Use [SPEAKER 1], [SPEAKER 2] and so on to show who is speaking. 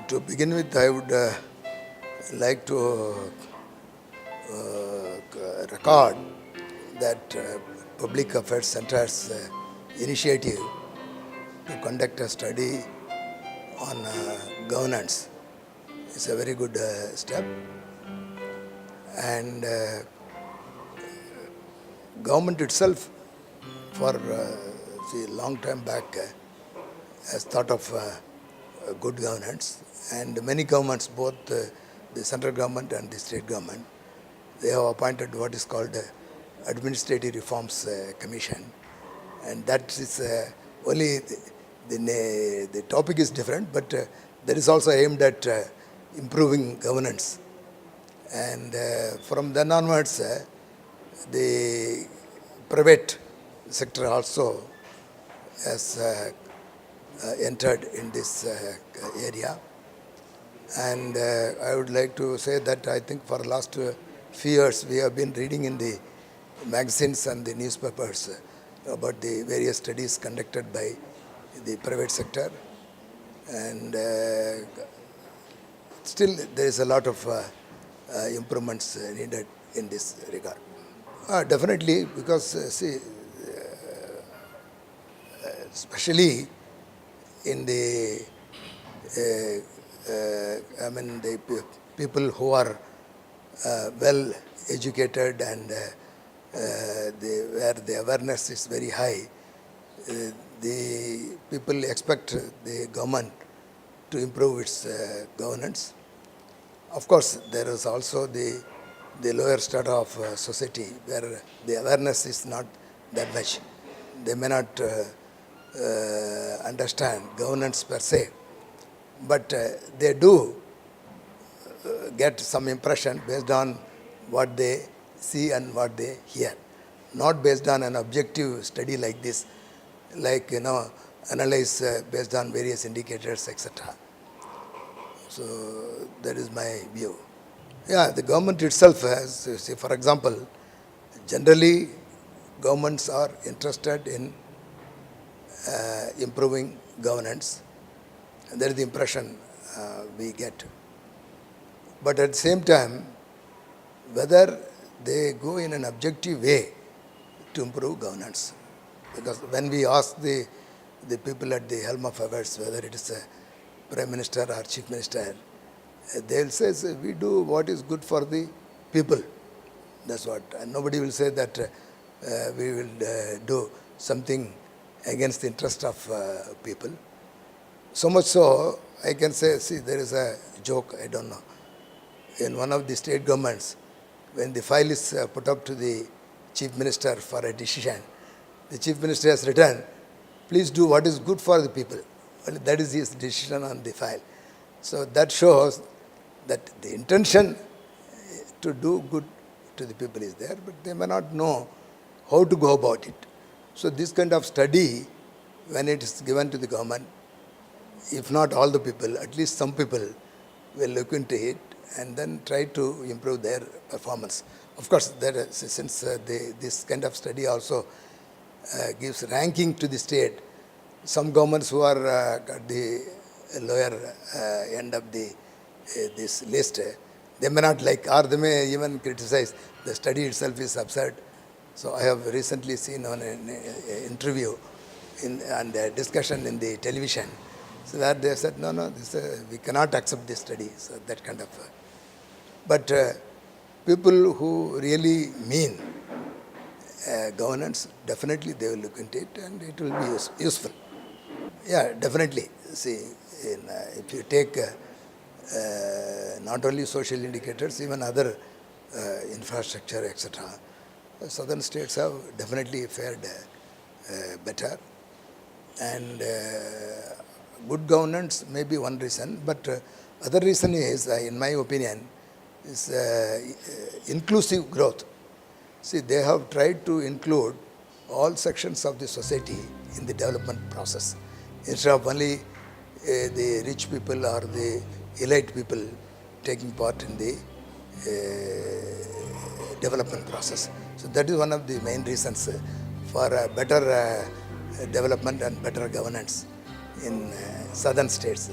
[SPEAKER 1] To begin with, I would like to record that Public Affairs Center's initiative to conduct a study on governance is a very good step. And government itself, for a long time back, has thought of good governance, and many governments, both the central government and the state government, they have appointed what is called Administrative Reforms Commission, and that is only the topic is different, but that is also aimed at improving governance. And from then onwards, the private sector also has entered in this area. And I would like to say that I think for the last few years we have been reading in the magazines and the newspapers about the various studies conducted by the private sector. And still there is a lot of improvements needed in this regard. Definitely, because especially in the the people who are well educated and where the awareness is very high, the people expect the government to improve its governance. Of course, there is also the lower strata of society where the awareness is not that much. They may not understand governance per se, but they do get some impression based on what they see and what they hear, not based on an objective study like this, like analyze based on various indicators, etc. So that is my view. Yeah, the government itself has, say, for example, generally governments are interested in improving governance. That is the impression we get. But at the same time, whether they go in an objective way to improve governance. Because when we ask the people at the helm of affairs, whether it is a Prime Minister or Chief Minister, they'll say, we do what is good for the people. That's what. And nobody will say that we will do something against the interest of people. So much so, I can say, see, there is a joke, I don't know. In one of the state governments, when the file is put up to the Chief Minister for a decision, the Chief Minister has written, please do what is good for the people. Well, that is his decision on the file. So that shows that the intention to do good to the people is there, but they may not know how to go about it. So this kind of study, when it is given to the government, if not all the people, at least some people will look into it and then try to improve their performance. Of course, since this kind of study also gives ranking to the state, some governments who are at the lower end of this list, they may not like, or they may even criticize. The study itself is absurd. So I have recently seen on an interview and a discussion in the television, so that they said, no, we cannot accept this study. So that kind of. But people who really mean governance, definitely they will look into it and it will be useful. Yeah, definitely. See, if you take not only social indicators, even other infrastructure, etc., southern states have definitely fared better. And good governance may be one reason, but other reason is, in my opinion, is inclusive growth. See, they have tried to include all sections of the society in the development process, instead of only the rich people or the elite people taking part in the development process. So that is one of the main reasons for better development and better governance in southern states.